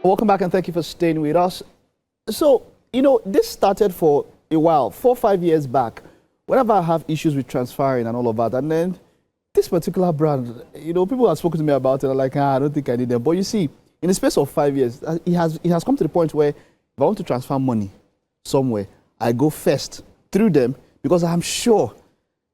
Welcome back and thank you for staying with us. So, this started for a while, 4 or 5 years back. Whenever I have issues with transferring and all of that, and then this particular brand, people have spoken to me about it, are like, I don't think I need them. But you see, in the space of 5 years, it has come to the point where if I want to transfer money somewhere, I go first through them because I'm sure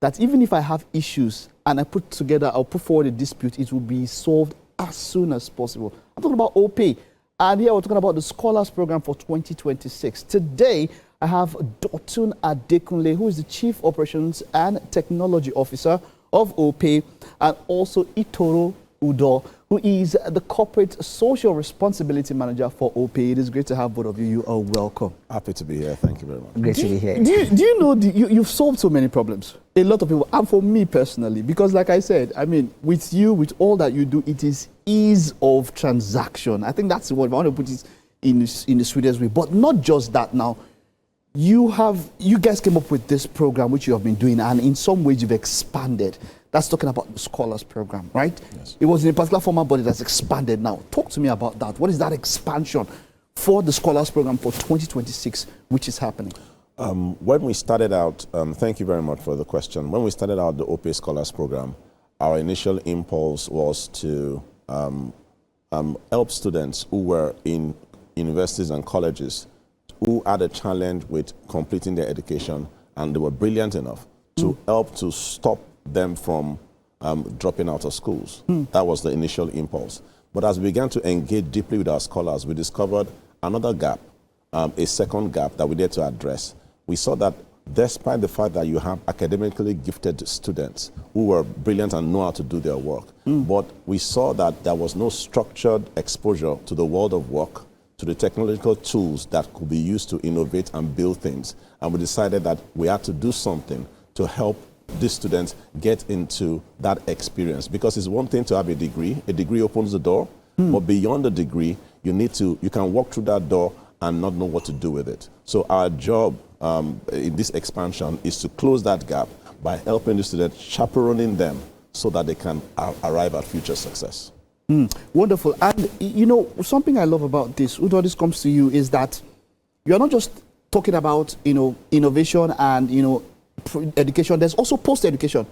that even if I have issues and I put forward a dispute, it will be solved as soon as possible. I'm talking about OPay. And here we're talking about the Scholars Programme for 2026. Today, I have Dotun Adekunle, who is the Chief Operations and Technology Officer of OPay, and also Itoro Udo, who is the Corporate Social Responsibility Manager for OPay. It is great to have both of you. You are welcome. Happy to be here. Thank you very much. Great to be here. Do you know you've solved so many problems? A lot of people, and for me personally, because like I said, with you, with all that you do, it is ease of transaction. I think that's the word. I want to put it in the sweetest way. But not just that now. You guys came up with this program, which you have been doing, and in some ways you've expanded. That's talking about the Scholars Programme, right? Yes. It was in a particular format, but it has expanded now. Talk to me about that. What is that expansion for the Scholars Programme for 2026, which is happening? When we started out, thank you very much for the question. When we started out the OPay Scholars Programme, our initial impulse was to help students who were in universities and colleges who had a challenge with completing their education, and they were brilliant enough to help to stop them from dropping out of schools. That was the initial impulse. But as we began to engage deeply with our scholars, we discovered another gap, a second gap that we needed to address. We saw that despite the fact that you have academically gifted students who were brilliant and know how to do their work, but we saw that there was no structured exposure to the world of work, to the technological tools that could be used to innovate and build things. And we decided that we had to do something to help these students get into that experience. Because it's one thing to have a degree opens the door, but beyond the degree, you can walk through that door and not know what to do with it. So our job in this expansion is to close that gap by helping the students, chaperoning them so that they can arrive at future success. Wonderful. And something I love about this, Udo, this comes to you, is that you're not just talking about innovation and education. There's also post-education.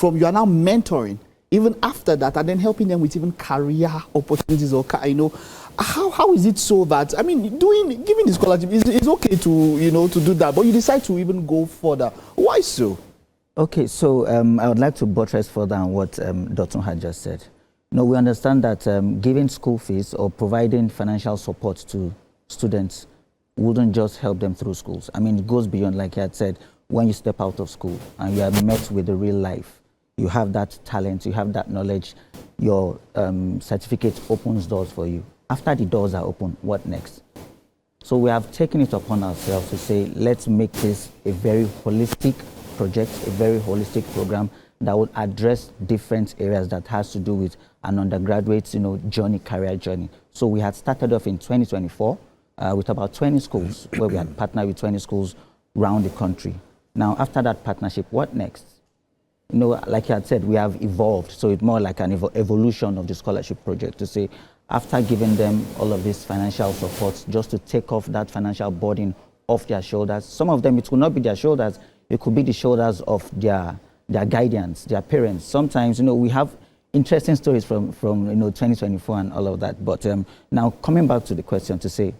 You are now mentoring even after that, and then helping them with even career opportunities or how is it so that giving the scholarship is okay to do that, but you decide to even go further? Why so? Okay, so I would like to buttress further on what Dotun had just said. We understand that giving school fees or providing financial support to students wouldn't just help them through schools. It goes beyond, like I had said, when you step out of school and you are met with the real life, you have that talent, you have that knowledge, your certificate opens doors for you. After the doors are open, what next? So we have taken it upon ourselves to say, let's make this a very holistic project, a very holistic program that would address different areas that has to do with an undergraduate's career journey. So we had started off in 2024 with about 20 schools, where we had partnered with 20 schools around the country. Now, after that partnership, what next? Like you had said, we have evolved. So it's more like an evolution of the scholarship project to say, after giving them all of this financial support, just to take off that financial burden off their shoulders. Some of them, it will not be their shoulders. It could be the shoulders of their guardians, their parents. Sometimes, we have interesting stories from 2024 and all of that. But now coming back to the question to say,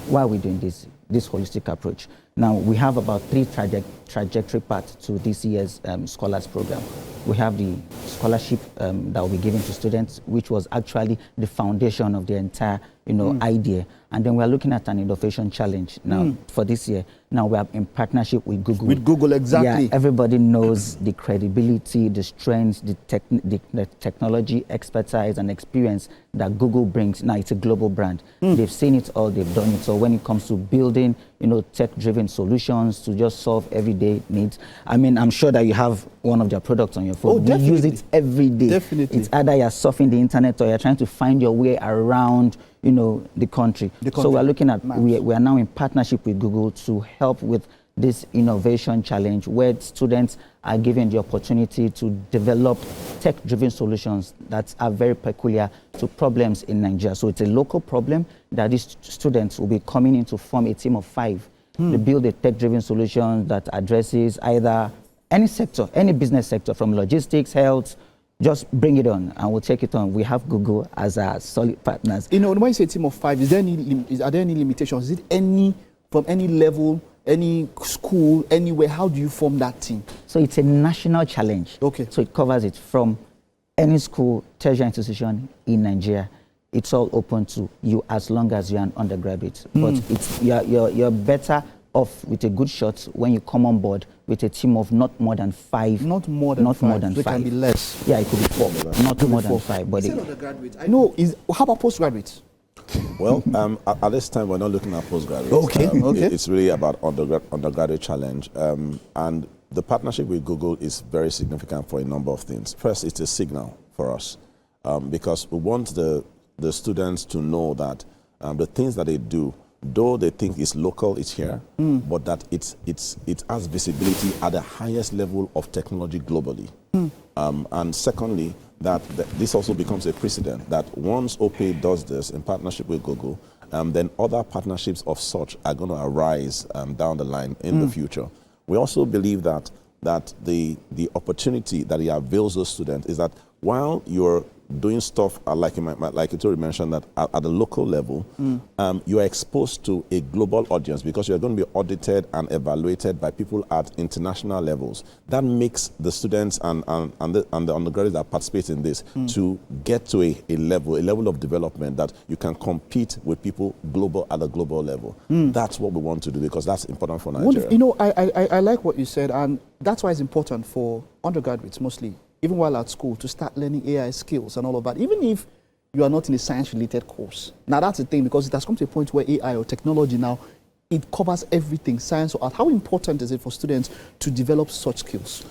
why are we doing this holistic approach? Now, we have about 3 trajectory paths to this year's Scholars Programme. We have the scholarship that will be given to students, which was actually the foundation of the entire idea. And then we're looking at an innovation challenge now for this year. Now we are in partnership with Google. With Google, exactly. Yeah, everybody knows the credibility, the strengths, the technology, expertise, and experience that Google brings. Now it's a global brand. They've seen it all, they've done it. So when it comes to building, tech-driven solutions to just solve everyday needs, I'm sure that you have one of their products on your phone. Oh, definitely. You use it every day. Definitely. It's either you're surfing the internet or you're trying to find your way around the country. So we're looking at, we are now in partnership with Google to help with this innovation challenge where students are given the opportunity to develop tech-driven solutions that are very peculiar to problems in Nigeria. So it's a local problem that these students will be coming in to form a team of 5. They build a tech-driven solution that addresses either any sector, any business sector, from logistics, health. Just bring it on and we'll take it on. We have Google as our solid partners. You know, when you say a team of 5, are there any limitations? Is it any, from any level, any school, anywhere? How do you form that team? So it's a national challenge. Okay. So it covers it from any school, tertiary institution in Nigeria. It's all open to you as long as you're an undergraduate. But it's, you're better off with a good shot when you come on board with a team of not more than 5. Not more than 5. More than so 5. It can be less. Yeah, it could be 4. Not more than 5. But undergraduates. I know. How about postgraduates? Well, at this time, we're not looking at postgraduates. Okay. It's really about undergraduate challenge. And the partnership with Google is very significant for a number of things. First, it's a signal for us because we want the students to know that the things that they do, though they think it's local, it's here, but that it has visibility at the highest level of technology globally. And secondly, that this also becomes a precedent that once OPay does this in partnership with Google, then other partnerships of such are going to arise down the line in the future. We also believe that the opportunity that it avails those students is that while you're doing stuff like you already mentioned, that at the local level, you are exposed to a global audience because you're going to be audited and evaluated by people at international levels. That makes the students and the undergraduates that participate in this to get to a level of development that you can compete with people at the global level. That's what we want to do because that's important for Nigeria. You know, I like what you said, and that's why it's important for undergraduates mostly, even while at school, to start learning AI skills and all of that, even if you are not in a science-related course. Now, that's the thing, because it has come to a point where AI or technology now, it covers everything, science or art. How important is it for students to develop such skills?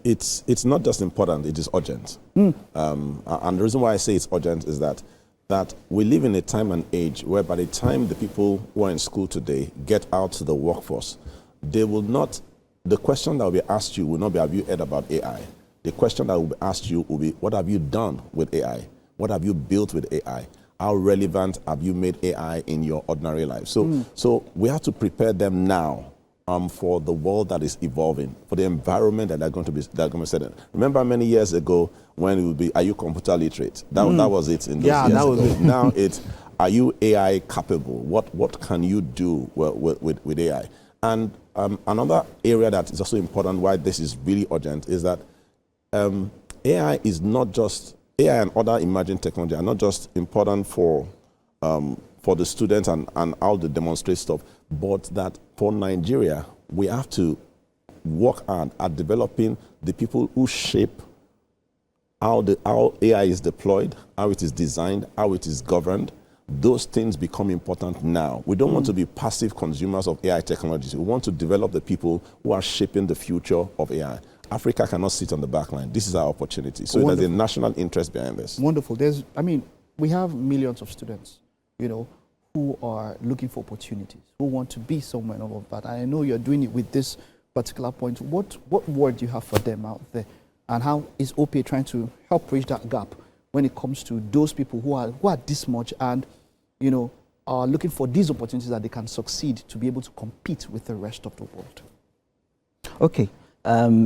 It's not just important, it is urgent. And the reason why I say it's urgent is that we live in a time and age where by the time the people who are in school today get out to the workforce, they will not, the question that will be asked you will not be, have you heard about AI? The question that will be asked you will be, what have you done with AI? What have you built with AI? How relevant have you made AI in your ordinary life? So we have to prepare them now for the world that is evolving, for the environment that they're going to be set in. Remember many years ago when it would be, are you computer literate? That was it in those years that was ago. it. Now it's, are you AI capable? What can you do with AI? And another area that is also important why this is really urgent is that AI and other emerging technology are not just important for the students and how they demonstrate stuff, but that for Nigeria, we have to work hard at developing the people who shape how AI is deployed, how it is designed, how it is governed. Those things become important now. We don't want to be passive consumers of AI technologies. We want to develop the people who are shaping the future of AI. Africa cannot sit on the back line. This is our opportunity. So there's a national interest behind this. Wonderful. We have millions of students, who are looking for opportunities, who want to be somewhere and all of that. I know you're doing it with this particular point. What word do you have for them out there? And how is OPay trying to help bridge that gap when it comes to those people who are this much and, are looking for these opportunities that they can succeed to be able to compete with the rest of the world? Okay.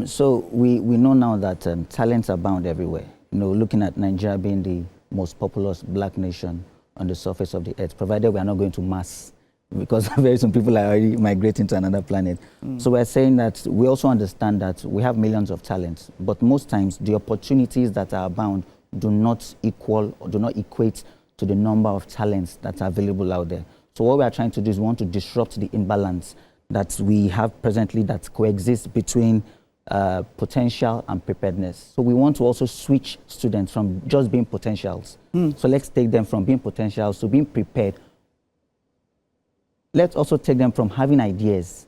So we know now that talents abound everywhere. Looking at Nigeria being the most populous black nation on the surface of the earth, provided we are not going to Mars, because very soon people are already migrating to another planet. So we're saying that we also understand that we have millions of talents, but most times the opportunities that are abound do not equate to the number of talents that are available out there. So what we are trying to do is we want to disrupt the imbalance that we have presently that coexists between potential and preparedness. So we want to also switch students from just being potentials. So let's take them from being potentials to being prepared. Let's also take them from having ideas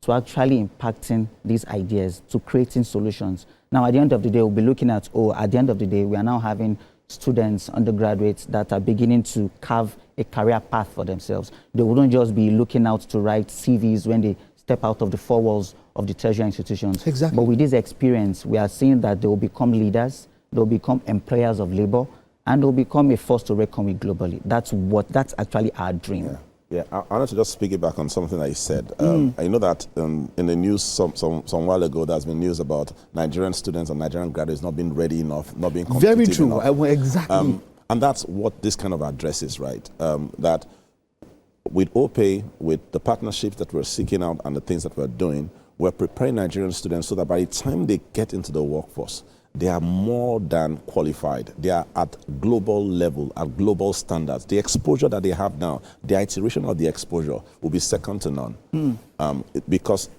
to actually impacting these ideas, to creating solutions. Now, at the end of the day, we'll be looking at, at the end of the day, we are now having students, undergraduates that are beginning to carve a career path for themselves. They wouldn't just be looking out to write CVs when they step out of the four walls of the tertiary institutions. Exactly. But with this experience, we are seeing that they will become leaders, they will become employers of labor, and they will become a force to reckon with globally. That's actually our dream. Yeah. Yeah, I want to just piggyback on something that you said. I know that in the news some while ago, there's been news about Nigerian students and Nigerian graduates not being ready enough, not being competitive Very true. enough. Exactly. And that's what this kind of addresses, right? That with OPay, with the partnerships that we're seeking out and the things that we're doing, we're preparing Nigerian students so that by the time they get into the workforce, they are more than qualified. They are at global level, at global standards. The exposure that they have now, the iteration of the exposure will be second to none. Because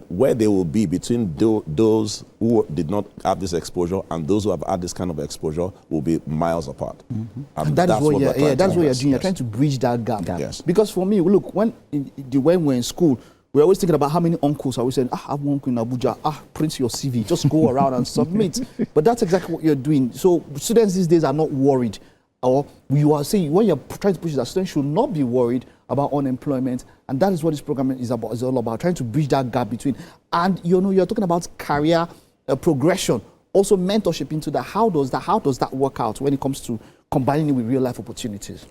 where they will be between those who did not have this exposure and those who have had this kind of exposure will be miles apart. And that's what you're doing. Yes. You're trying to bridge that gap. Yes. Because for me, look, when we're in school, we're always thinking about how many uncles are we saying, I have one uncle in Abuja, print your CV, just go around and submit. But that's exactly what you're doing. So students these days are not worried. Or you are saying, when you're trying to push that, students should not be worried about unemployment. And that is what this program is about. It's all about trying to bridge that gap between. And you're talking about career progression, also mentorship into that. How does that work out when it comes to combining it with real life opportunities?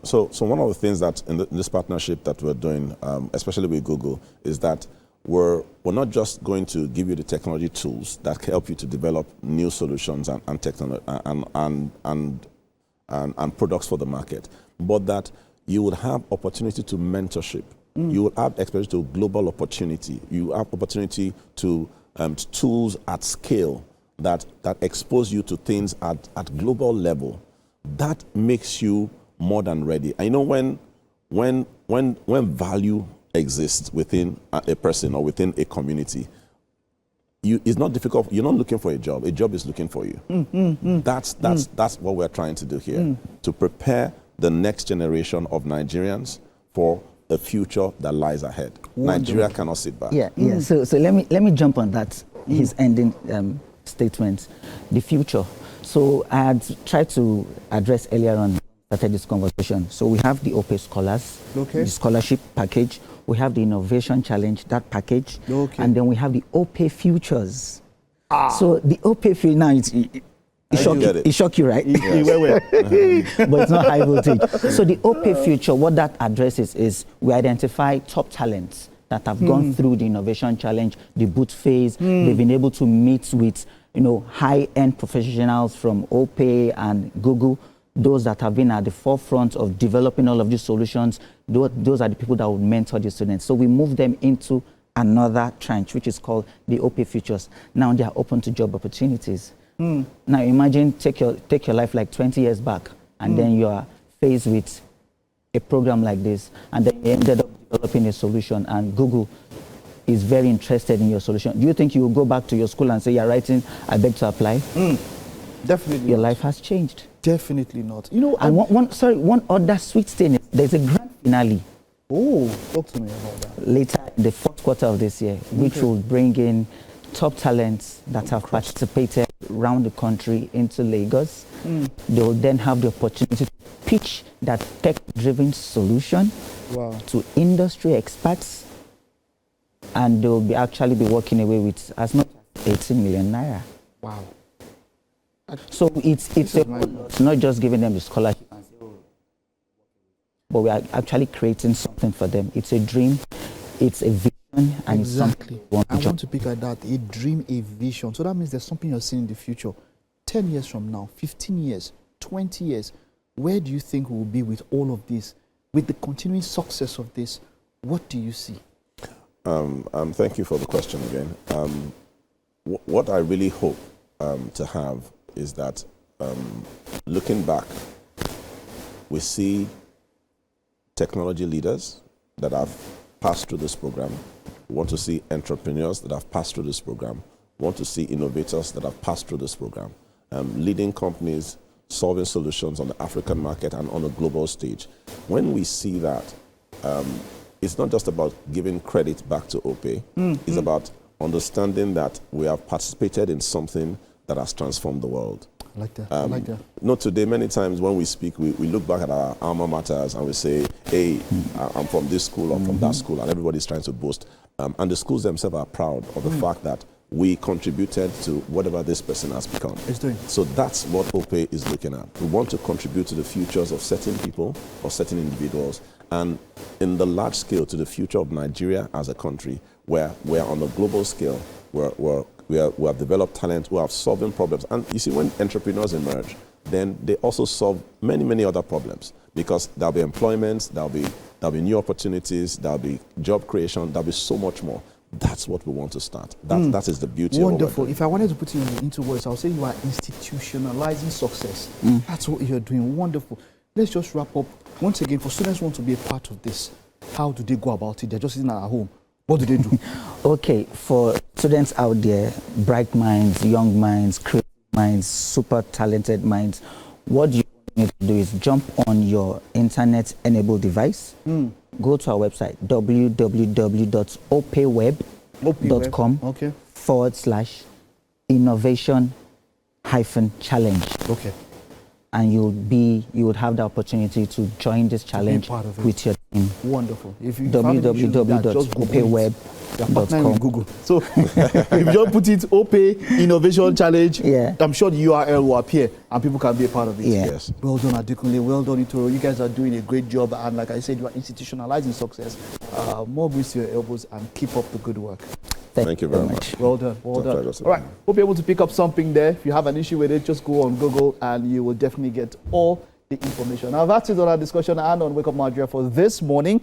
So one of the things that in this partnership that we're doing, especially with Google, is that we're not just going to give you the technology tools that help you to develop new solutions and technology and products for the market, but that you would have opportunity to mentorship. You will have exposure to global opportunity. You have opportunity to tools at scale that expose you to things at global level. That makes you more than ready. I know when value exists within a person or within a community, it's not difficult. You're not looking for a job. A job is looking for you. That's what we're trying to do here, to prepare the next generation of Nigerians for the future that lies ahead. Nigeria cannot sit back. Yeah. So let me jump on that. His ending statement, the future. So I had tried to address earlier on, started this conversation. So we have the OPay Scholars, the scholarship package. We have the Innovation Challenge, that package. And then we have the OPay Futures. So the OPay Futures, now it shocked you, right? But it's not high voltage. So the OPay Future, what that addresses is we identify top talents that have gone through the Innovation Challenge, the boot phase. They've been able to meet with high-end professionals from OPay and Google, those that have been at the forefront of developing all of these solutions. Those are the people that would mentor the students. So we move them into another tranche, which is called the OPay Futures. Now they are open to job opportunities. Now imagine take your life like 20 years back, and then you are faced with a program like this, and then you ended up developing a solution, and Google is very interested in your solution. Do you think you will go back to your school and say, you're writing, I beg to apply? Definitely your not. Life has changed. Definitely not. And one other sweet thing is there's a grand finale. Oh, talk to me about that. Later in the fourth quarter of this year, which will bring in top talents that have participated around the country into Lagos. They will then have the opportunity to pitch that tech-driven solution to industry experts, and they will actually be walking away with as much as 18 million naira. Wow. So it's not just giving them the scholarship, but we are actually creating something for them. It's a dream, it's a vision, and exactly. I want to pick at that, a dream, a vision. So that means there's something you're seeing in the future. 10 years from now, 15 years, 20 years, where do you think we'll be with all of this? With the continuing success of this, what do you see? Thank you for the question again. What I really hope to have is that looking back, we see technology leaders that have passed through this program. We want to see entrepreneurs that have passed through this program. We want to see innovators that have passed through this program. Leading companies solving solutions on the African market and on a global stage. When we see that, it's not just about giving credit back to OPay. It's about understanding that we have participated in something that has transformed the world. I like that. I like that. Not today, many times when we speak, we look back at our alma maters and we say, hey, I'm from this school or from that school, and everybody's trying to boast. And the schools themselves are proud of the fact that we contributed to whatever this person has become. It's doing. So that's what OPay is looking at. We want to contribute to the futures of certain people or certain individuals, and in the large scale to the future of Nigeria as a country, where we're on a global scale, we have developed talent who are solving problems. And you see, when entrepreneurs emerge, then they also solve many, many other problems, because there'll be employment, there'll be new opportunities, there'll be job creation, there'll be so much more. That's what we want to start. That is the beauty Wonderful. of it. If I wanted to put it into words, I would say you are institutionalizing success. That's what you're doing. Wonderful. Let's just wrap up. Once again, for students who want to be a part of this, how do they go about it? They're just sitting at home. What do they do? Okay, for students out there, bright minds, young minds, creative minds, super talented minds, what you need to do is jump on your internet-enabled device, go to our website, www.opayweb.com/innovation-challenge. Okay. And you would have the opportunity to join this challenge with your team. Wonderful. If you www.opayweb.com. Google. So if you just put it OPay Innovation Challenge, I'm sure the URL will appear and people can be a part of it. Yes. Well done, Adekunle. Well done, Itoro. You guys are doing a great job, and like I said, you are institutionalizing success. More boost to your elbows and keep up the good work. Thank you very much. Well done. Well done. All right. Hope you're able to pick up something there. If you have an issue with it, just go on Google and you will definitely get all the information. Now, that's it on our discussion and on Wake Up Nigeria for this morning.